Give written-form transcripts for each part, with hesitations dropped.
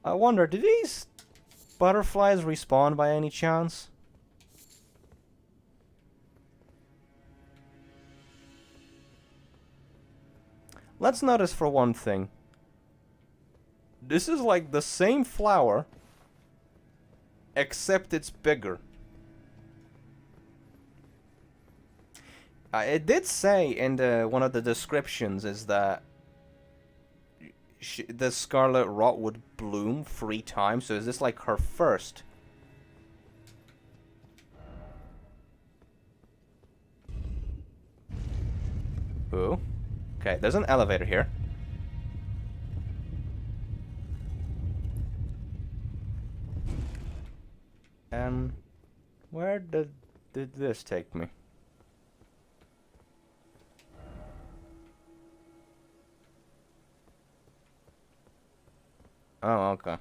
I wonder, do these butterflies respawn by any chance? Let's notice for one thing. This is like the same flower, except it's bigger. It did say in one of the descriptions is that the scarlet rot would bloom 3 times, so is this like her first? Ooh. Okay, there's an elevator here. Where did this take me? Oh, okay.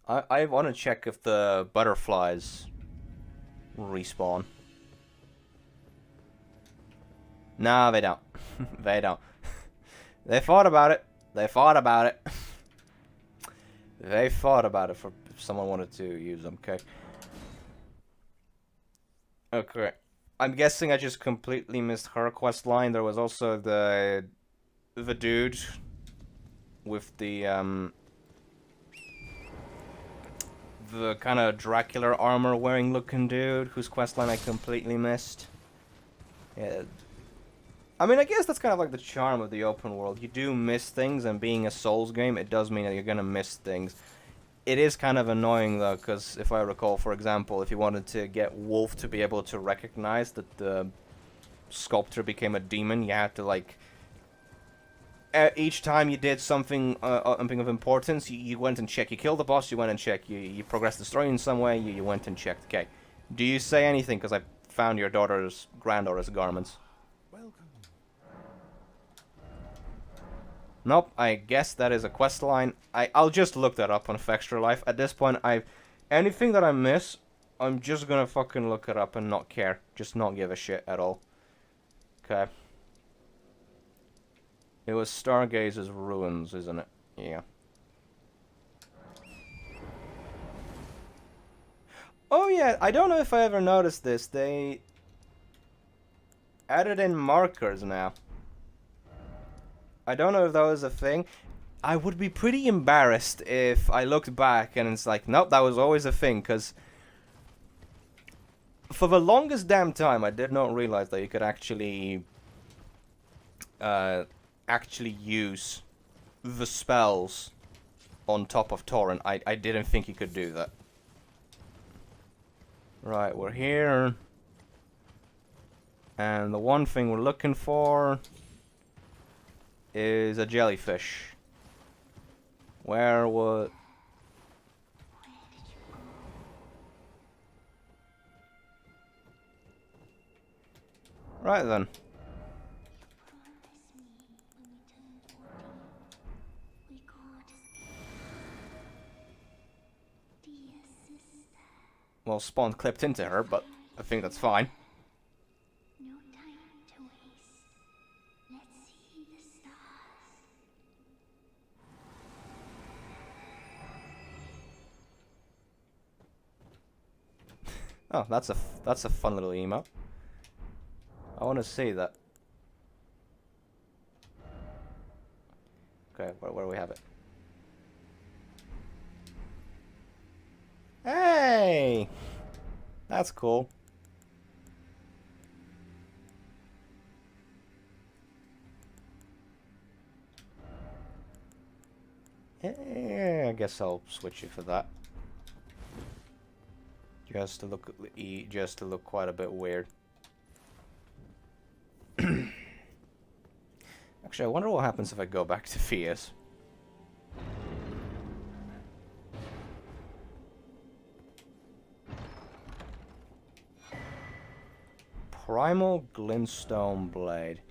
I want to check if the butterflies respawn. Nah, they don't. They don't. They thought about it. They thought about it. They thought about it for if someone wanted to use them, okay? Okay. I'm guessing I just completely missed her quest line. There was also the dude with the kind of Dracula armor wearing looking dude whose questline I completely missed. Yeah. I mean, I guess that's kind of like the charm of the open world. You do miss things, and being a Souls game, it does mean that you're gonna miss things. It is kind of annoying though, because if I recall, for example, if you wanted to get Wolf to be able to recognize that the sculptor became a demon, you had to like each time you did something of importance, you went and checked. You killed the boss, you went and checked. You progressed the story in some way, you went and checked. Okay. Do you say anything? Because I found your granddaughter's garments. Welcome. Nope, I guess that is a quest line. I'll just look that up on Extra Life. At this point, anything that I miss, I'm just gonna fucking look it up and not care. Just not give a shit at all. Okay. It was Stargazer's Ruins, isn't it? Yeah. Oh yeah, I don't know if I ever noticed this. They added in markers now. I don't know if that was a thing. I would be pretty embarrassed if I looked back and it's like, nope, that was always a thing, because for the longest damn time, I did not realize that you could actually use the spells on top of Torrent. I didn't think you could do that. Right, we're here. And the one thing we're looking for is a jellyfish. Where was... Right then. Well, Spawn clipped into her, but I think that's fine. No time to waste. Let's see the stars. Oh, that's a fun little emote. I want to see that. Okay, where do we have it? Hey! That's cool. Yeah, I guess I'll switch it for that. Just to look quite a bit weird. Actually, I wonder what happens if I go back to Fias. Primal Glintstone Blade.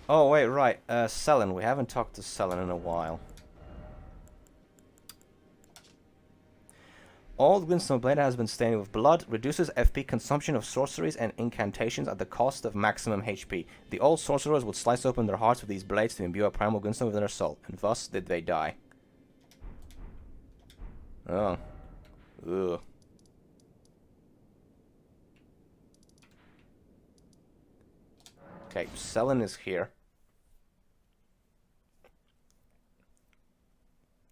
Oh, wait, right. Selen. We haven't talked to Selen in a while. All Glintstone blade has been stained with blood, reduces FP consumption of sorceries and incantations at the cost of maximum HP. The old sorcerers would slice open their hearts with these blades to imbue a primal Glintstone within their soul, and thus did they die. Oh. Ugh. Okay, Selin is here.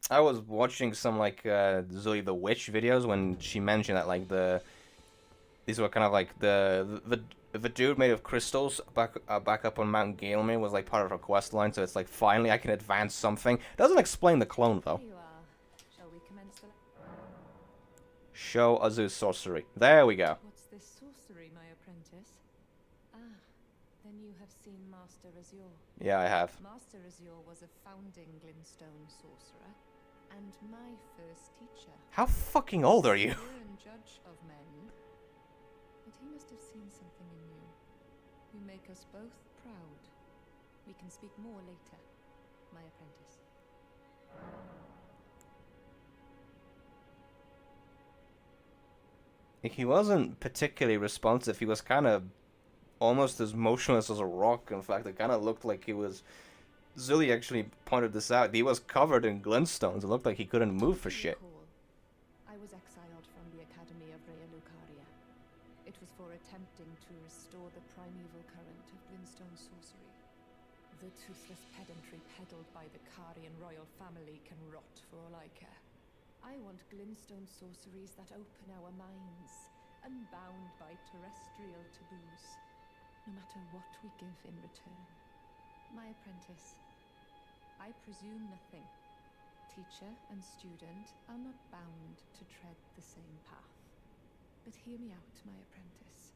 I was watching some like Zoe the Witch videos when she mentioned that like these were kind of like the dude made of crystals back up on Mount Gaelmere was like part of her quest line, so it's like finally I can advance something. Doesn't explain the clone though. Here you are. Shall we commence the... Show Azu's sorcery. There we go. What's this sorcery, my apprentice? Ah, then you have seen Master Azure. Yeah, I have. Master Azure was a founding Glintstone sorcerer, and my first teacher. How fucking old are you? Seer and judge of men. But he must have seen something in you. You make us both proud. We can speak more later, my apprentice. He wasn't particularly responsive. He was kind of almost as motionless as a rock. In fact, it kind of looked like he was... Zully actually pointed this out. He was covered in glintstones. It looked like he couldn't move for shit. I was exiled from the Academy of Rhea Lucaria. It was for attempting to restore the primeval current of glintstone sorcery. The toothless pedantry peddled by the Carian royal family can rot for all I care. I want glintstone sorceries that open our minds, unbound by terrestrial taboos, no matter what we give in return. My apprentice, I presume nothing. Teacher and student are not bound to tread the same path. But hear me out, my apprentice.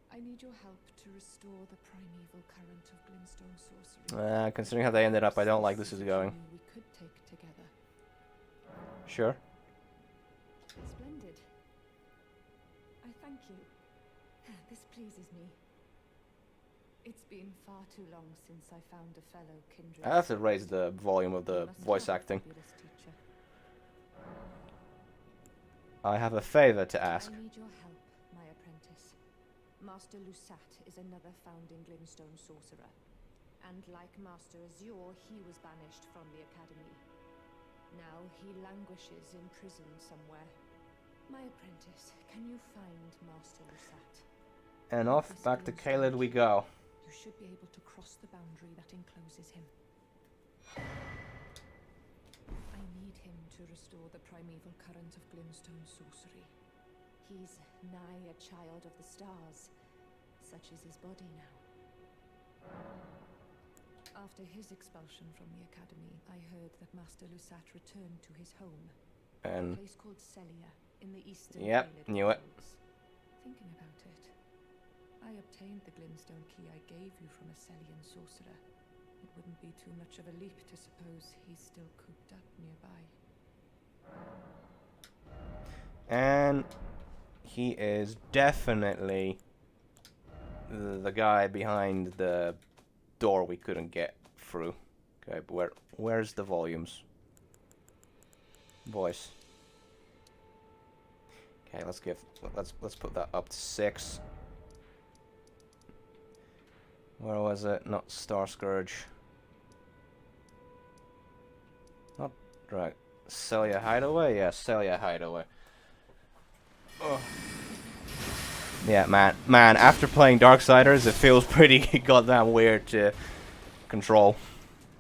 I need your help to restore the primeval current of glintstone sorcery. Considering how they ended up, I don't like this is going. We could take together. Sure. Splendid. I thank you. This pleases me. It's been far too long since I found a fellow kindred. I have to raise the volume of the voice acting. I have a favor to ask. I need your help, my apprentice. Master Lusat is another founding glintstone sorcerer. And like Master Azure, he was banished from the Academy. Now he languishes in prison somewhere. My apprentice, can you find Master Lusat? And off back to Caelid we go. You should be able to cross the boundary that encloses him. I need him to restore the primeval current of glintstone sorcery. He's nigh a child of the stars. Such is his body now. After his expulsion from the Academy, I heard that Master Lusat returned to his home. And A place called Celia, in the eastern yep, Caelid knew it. Wilds. Thinking about it, I obtained the glintstone key I gave you from a Celian sorcerer. It wouldn't be too much of a leap to suppose he's still cooped up nearby. And he is definitely the guy behind the door we couldn't get through. Okay, but where's the volumes? Voice. Okay, let's put that up to 6. Where was it? Not Star Scourge. Not right. Celia Hideaway? Yeah, Celia Hideaway. Ugh. Yeah, man, after playing Darksiders, it feels pretty goddamn weird to control.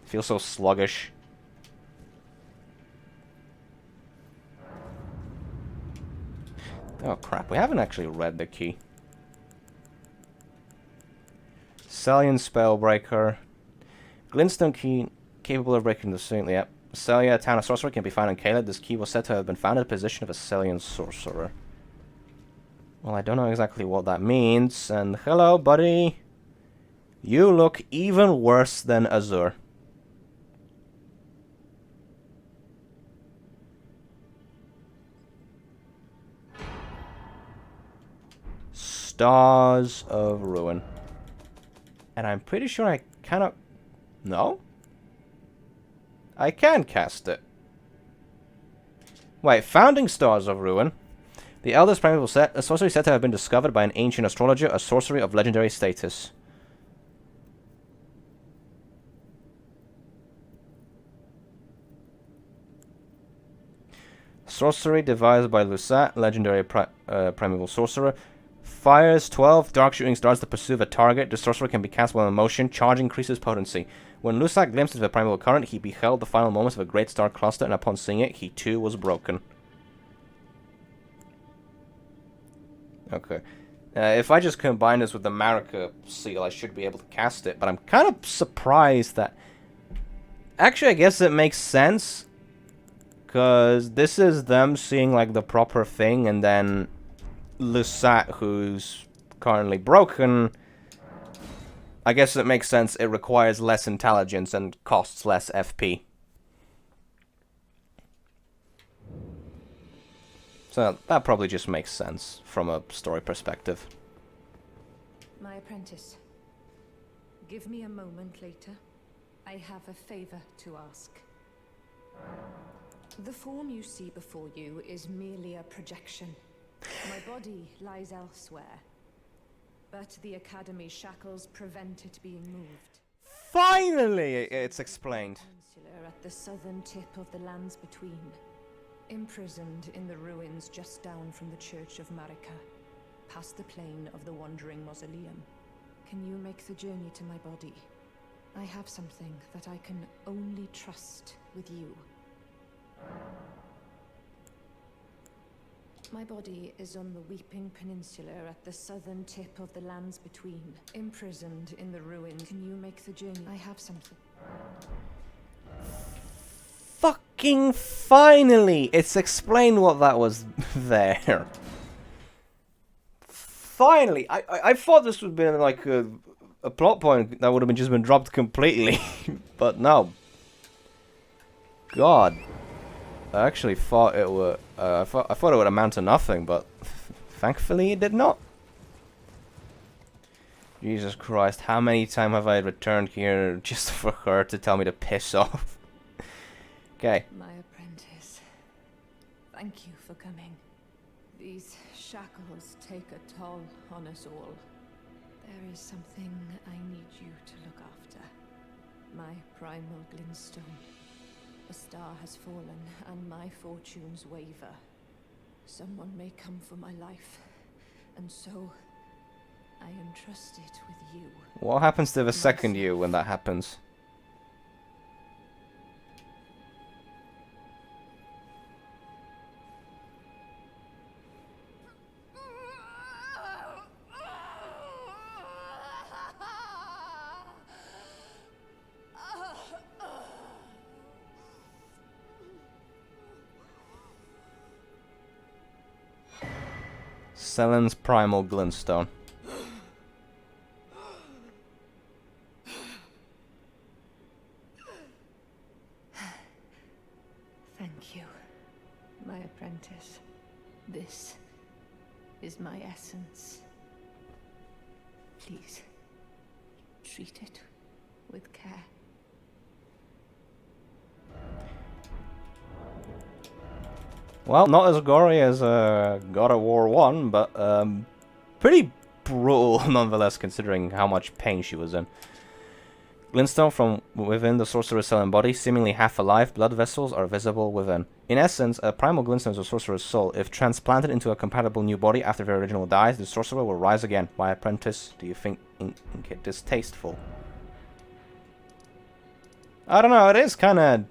It feels so sluggish. Oh crap, we haven't actually read the key. Celian Spellbreaker. Glintstone key capable of breaking the seal. Yep. Celia, town of sorcerer, can be found in Caelid. This key was said to have been found in the position of a Celian sorcerer. Well, I don't know exactly what that means. And hello, buddy. You look even worse than Azure. Stars of Ruin. And I'm pretty sure I cannot... No? I can cast it. Wait, Founding Stars of Ruin. The eldest primeval set, a sorcery said to have been discovered by an ancient astrologer, a sorcery of legendary status. Sorcery devised by Lusat, legendary primeval sorcerer. Fires 12 dark shooting stars to pursue the target. The sorcerer can be cast while in motion. Charge increases potency. When Lusat glimpsed the primeval current, he beheld the final moments of a great star cluster, and upon seeing it, he too was broken. Okay. If I just combine this with the Marika seal, I should be able to cast it, but I'm kind of surprised that... Actually, I guess it makes sense, because this is them seeing, like, the proper thing, and then Lusat, who's currently broken... I guess it makes sense it requires less intelligence and costs less FP. So that probably just makes sense from a story perspective. My apprentice, give me a moment later. I have a favor to ask. The form you see before you is merely a projection. My body lies elsewhere, but the Academy's shackles prevent it being moved. Finally, it's explained. Peninsula at the southern tip of the lands between. Imprisoned in the ruins just down from the Church of Marika, past the plain of the Wandering Mausoleum. Can you make the journey to my body? I have something that I can only trust with you. My body is on the Weeping Peninsula at the southern tip of the lands between. Imprisoned in the ruins. Can you make the journey? I have something. Fucking finally! It's explained what that was there. Finally! I thought this would have been like a plot point that would have just been dropped completely. But no. God. I actually thought it would... I thought it would amount to nothing, but thankfully it did not. Jesus Christ, how many times have I returned here just for her to tell me to piss off? Okay. My apprentice, thank you for coming. These shackles take a toll on us all. There is something I need you to look after. My primal glintstone. A star has fallen, and my fortunes waver. Someone may come for my life, and so I entrust it with you. What happens to the second you when that happens? Selen's primal glintstone. Thank you, my apprentice. This is my essence. Please, treat it with care. Well, not as gory as God of War 1, but pretty brutal nonetheless, considering how much pain she was in. Glintstone from within the sorcerer's cell and body, seemingly half alive, blood vessels are visible within. In essence, a primal glintstone is a sorcerer's soul. If transplanted into a compatible new body after the original dies, the sorcerer will rise again. My apprentice, do you think it distasteful? I don't know, it is kinda...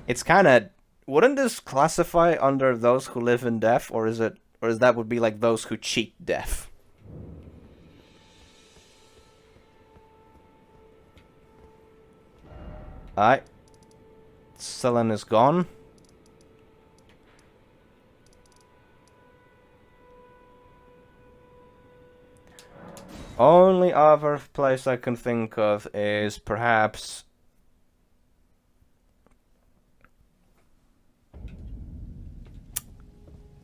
It's kinda... Wouldn't this classify under those who live in death, or is that would be like those who cheat death? Alright. Selen is gone. Only other place I can think of is perhaps...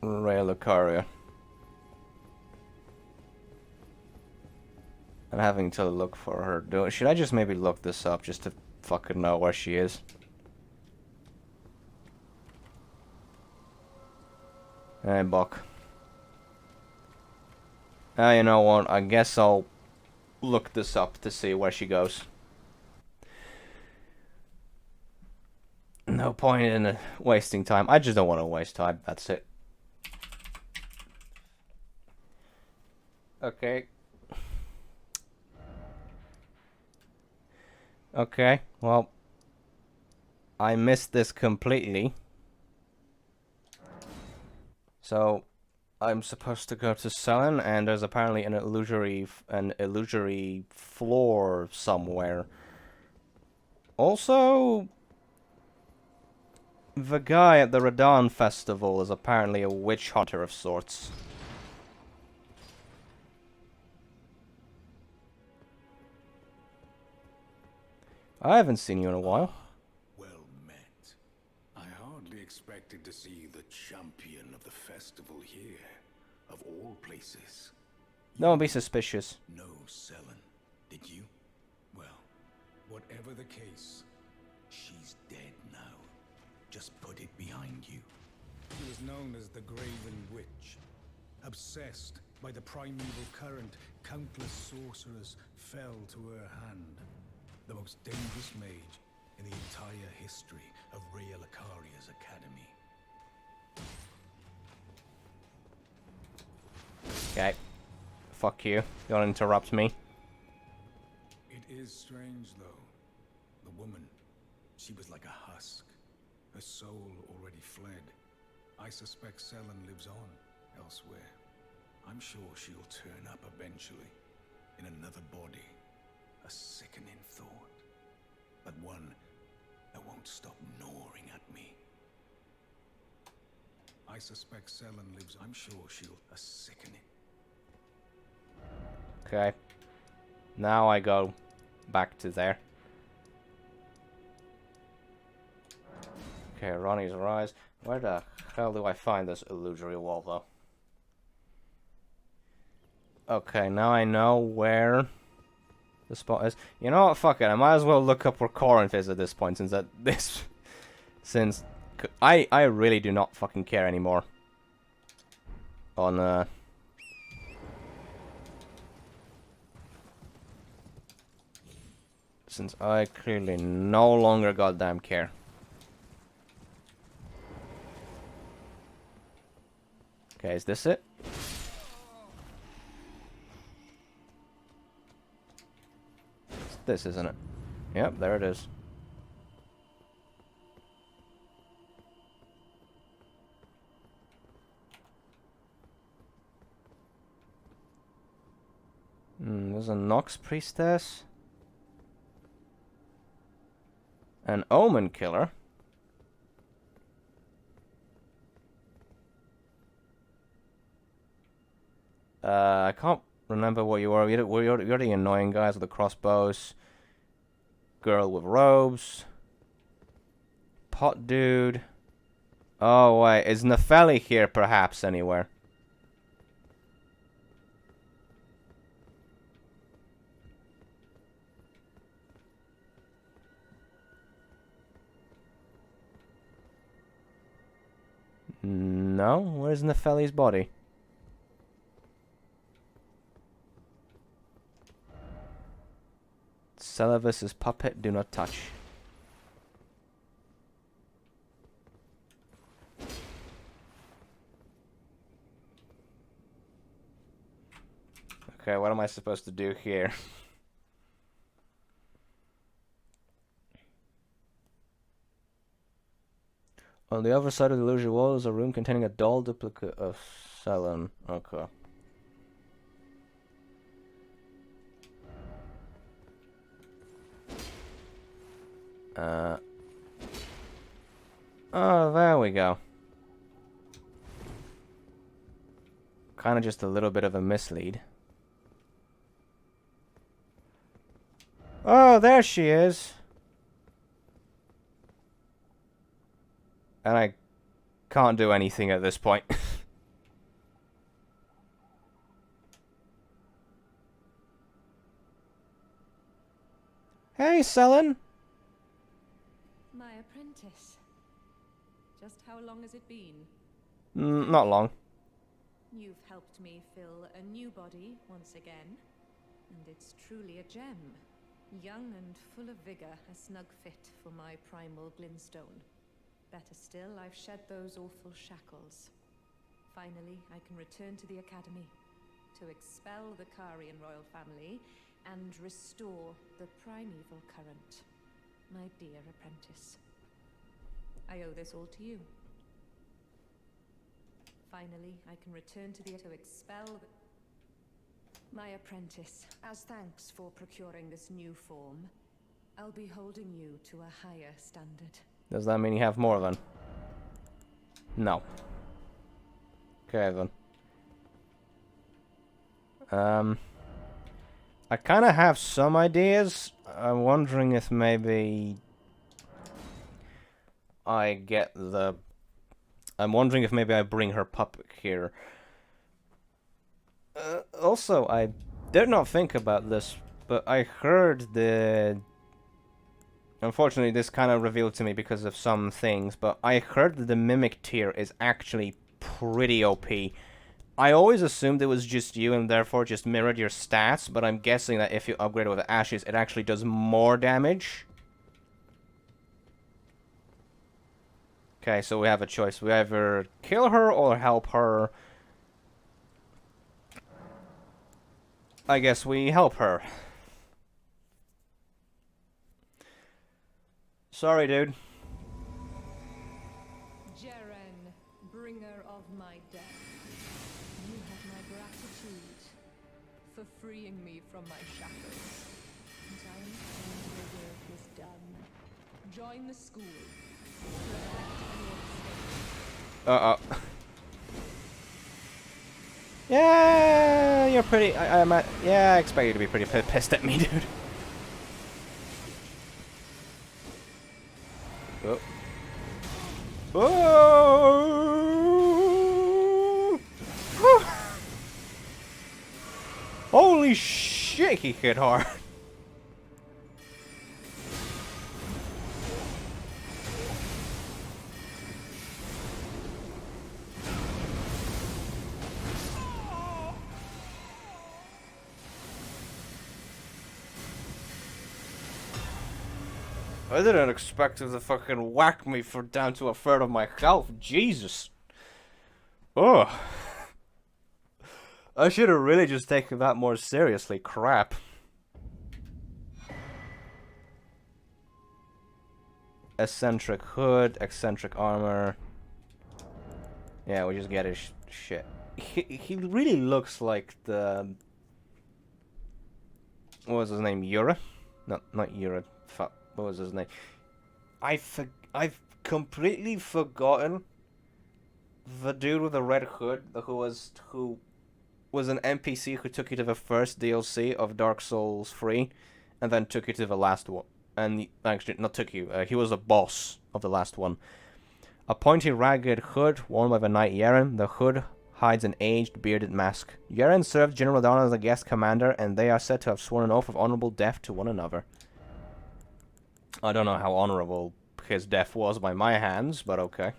Lucaria. I'm having to look for her. Should I just maybe look this up just to fucking know where she is? Hey, Buck. You know what? I guess I'll look this up to see where she goes. No point in wasting time. I just don't want to waste time. That's it. Okay. Okay, well, I missed this completely. So, I'm supposed to go to Selene, and there's apparently an illusory floor somewhere. Also, the guy at the Radon Festival is apparently a witch hunter of sorts. I haven't seen you in a while. Well met. I hardly expected to see the champion of the festival here, of all places. Don't be suspicious. No, Selene, did you? Well, whatever the case, she's dead now. Just put it behind you. She was known as the Graven Witch. Obsessed by the primeval current, countless sorcerers fell to her hand. The most dangerous mage in the entire history of Rhea Lucaria's academy. Okay. Fuck you. Don't interrupt me. It is strange, though. The woman, she was like a husk. Her soul already fled. I suspect Selene lives on elsewhere. I'm sure she'll turn up eventually, in another body. A sickening thought, but one that won't stop gnawing at me. I suspect Selene lives. I'm sure she'll. A sickening. Okay. Now I go back to there. Okay, Ronnie's Rise. Where the hell do I find this illusory wall, though? Okay, now I know where the spot is. You know what? Fuck it. I might as well look up where Corinth is at this point, since I really do not fucking care anymore. On since I clearly no longer goddamn care. Okay, is this it? It's this, isn't it? Yep, there it is. There's a Nox Priestess. An Omen Killer. I can't remember what you were. You're the annoying guys with the crossbows. Girl with robes. Pot dude. Oh, wait. Is Nefeli here, perhaps, anywhere? No? Where's Nefeli's body? Celavus' puppet, do not touch. Okay, what am I supposed to do here? On the other side of the illusory wall is a room containing a doll duplicate of Selene. Okay. Oh, there we go. Kind of just a little bit of a mislead. Oh, there she is. And I can't do anything at this point. Hey, Selene. My apprentice. Just how long has it been? Not long. You've helped me fill a new body once again, and it's truly a gem. Young and full of vigor, a snug fit for my primal glintstone. Better still, I've shed those awful shackles. Finally, I can return to the Academy to expel the Karian royal family and restore the primeval current. My dear apprentice, I owe this all to you. Finally, I can return to the to expel the... My apprentice, as thanks for procuring this new form, I'll be holding you to a higher standard. Does that mean you have more then? No. Okay then. I kind of have some ideas. I'm wondering if maybe I get the... I'm wondering if maybe I bring her pup here. Also, I did not think about this, but I heard the... Unfortunately, this kind of revealed to me because of some things, but I heard that the Mimic tier is actually pretty OP. I always assumed it was just you and therefore just mirrored your stats, but I'm guessing that if you upgrade it with Ashes, it actually does more damage. Okay, so we have a choice. We either kill her or help her. I guess we help her. Sorry, dude. Jeren, bringer of my death. You have my gratitude for freeing me from my shackles. And I am glad your work is done. Join the school. Uh-oh. Yeah, you're pretty... yeah, I expect you to be pretty pissed at me, dude. Oh. Oh! Holy shit, he hit hard. I didn't expect him to fucking whack me for down to a third of my health. Jesus. Oh. I should have really just taken that more seriously. Crap. Eccentric hood, eccentric armor. Yeah, we just get his shit. He really looks like the... What was his name? Yura? No, not Yura. Fuck. What was his name? I've completely forgotten the dude with the red hood who was an NPC who took you to the first DLC of Dark Souls 3 and then took you to the last one. And actually, not took you. He was a boss of the last one. A pointy, ragged hood worn by the knight Yeren. The hood hides an aged, bearded mask. Yeren served General Dawn as a guest commander, and they are said to have sworn an oath of honorable death to one another. I don't know how honorable his death was by my hands, but okay.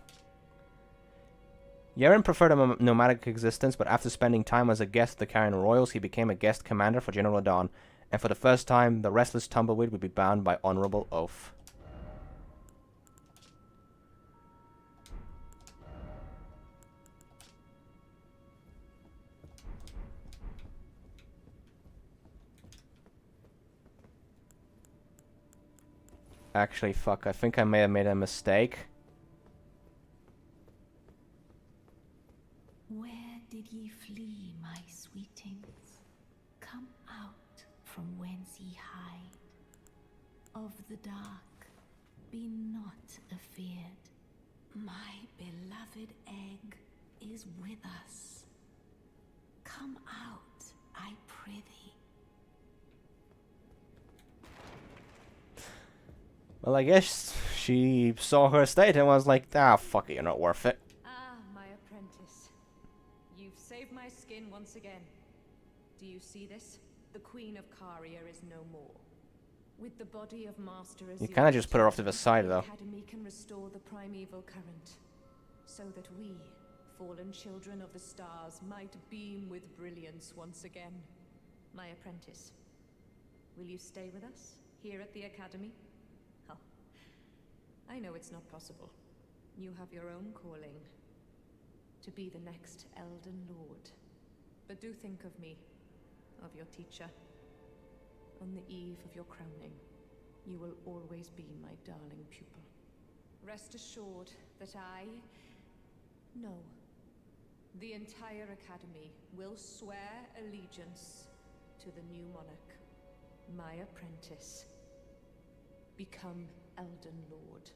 Yeren preferred a nomadic existence, but after spending time as a guest of the Karian royals, he became a guest commander for General Dawn, and for the first time, the restless tumbleweed would be bound by honorable oath. Actually, fuck, I think I may have made a mistake. Where did ye flee, my sweetings? Come out from whence ye hide. Of the dark, be not afeared. My beloved egg is with us. Come out, I pray thee. Well, I guess she saw her state and was like, ah, fuck it, you're not worth it. Ah, my apprentice. You've saved my skin once again. Do you see this? The Queen of Caria is no more. With the body of Master Azure, You kind of just put her off to the side, though. The Academy can restore the primeval current, so that we, fallen children of the stars might beam with brilliance once again. My apprentice, will you stay with us here at the Academy? Oh, I know it's not possible. You have your own calling, to be the next Elden Lord. But do think of me, of your teacher. On the eve of your crowning, you will always be my darling pupil. Rest assured that no, the entire Academy will swear allegiance to the new monarch, my apprentice. Become Elden Lord.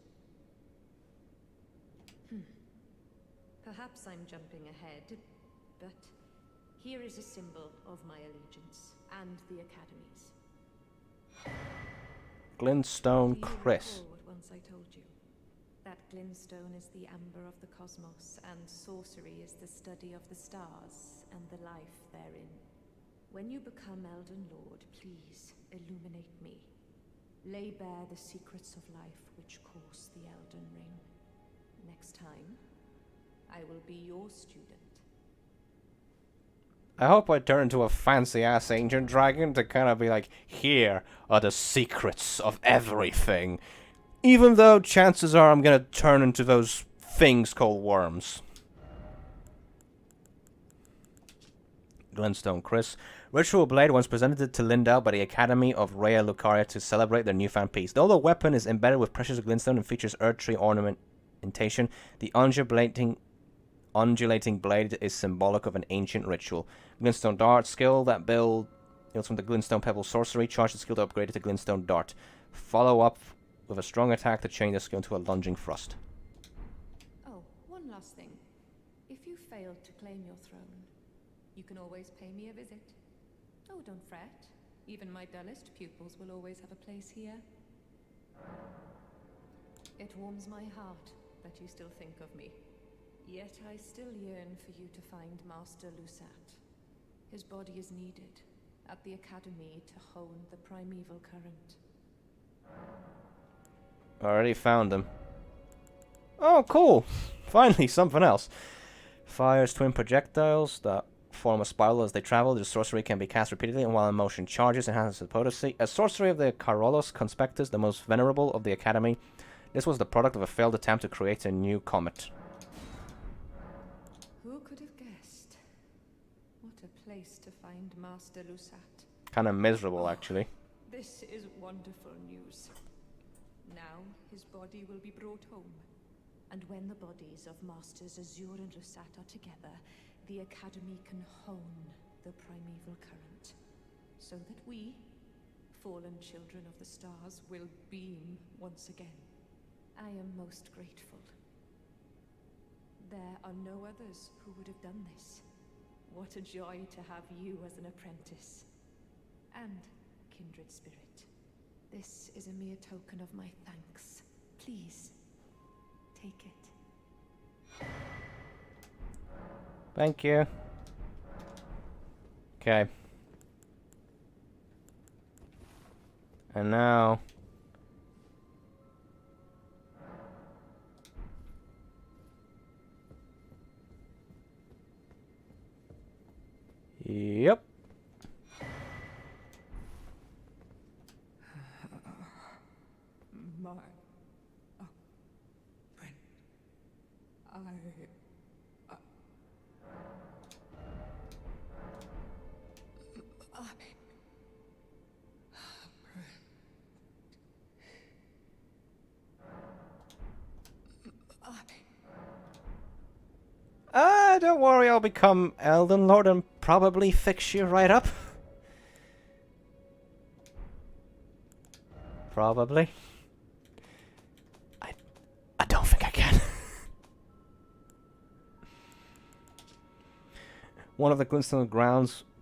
Perhaps I'm jumping ahead, but here is a symbol of my allegiance and the Academy's. Glintstone Do you Chris. recall what once I told you? That glintstone is the amber of the cosmos, and sorcery is the study of the stars and the life therein. When you become Elden Lord, please illuminate me. Lay bare the secrets of life which course the Elden Ring. Next time, I will be your student. I hope I turn into a fancy-ass ancient dragon to kind of be like, here are the secrets of everything. Even though chances are I'm gonna turn into those things called worms. Glintstone Chris. Ritual Blade once presented to Lindau by the Academy of Rhea Lucaria to celebrate their newfound peace. Though the weapon is embedded with precious glintstone and features earth tree ornamentation, the undulating blade is symbolic of an ancient ritual. Glintstone Dart skill that builds from the Glintstone Pebble sorcery. Charge the skill to upgrade it to Glintstone Dart. Follow up with a strong attack to change the skill into a lunging thrust. Oh, one last thing. If you failed to claim your throne, you can always pay me a visit. Oh, don't fret. Even my dullest pupils will always have a place here. It warms my heart that you still think of me. Yet I still yearn for you to find Master Lusat. His body is needed at the Academy to hone the primeval current. Already found them. Oh, cool! Finally, something else. Fires twin projectiles that form a spiral as they travel. The sorcery can be cast repeatedly, and while in motion, charges enhances the potency. A sorcery of the Carolus Conspectus, the most venerable of the Academy. This was the product of a failed attempt to create a new comet. Who could have guessed? What a place to find Master Lusat. Kind of miserable, actually. This is wonderful news. Now his body will be brought home. And when the bodies of Masters Azure and Lusat are together, the Academy can hone the primeval current. So that we, fallen children of the stars, will beam once again. I am most grateful. There are no others who would have done this. What a joy to have you as an apprentice. And, kindred spirit, this is a mere token of my thanks. Please, take it. Thank you. Okay. And now... Yep. My... Oh, Brent. Don't worry, I'll become Elden Lord and probably fix you right up. Probably. I don't think I can. One of the Glintstone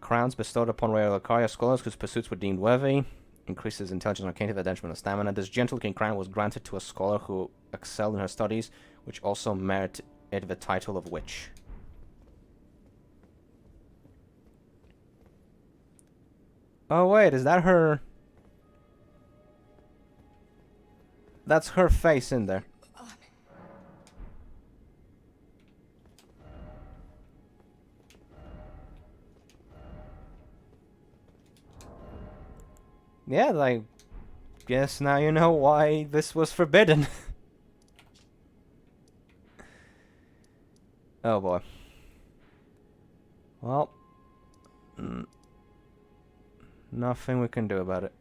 crowns bestowed upon Rhea Lucaria scholars whose pursuits were deemed worthy. Increases intelligence, arcane, advancement, and stamina. This gentle-looking crown was granted to a scholar who excelled in her studies, which also merited the title of witch. Oh wait, is that her? That's her face in there. Yeah, I guess now you know why this was forbidden. Oh boy. Well, nothing we can do about it.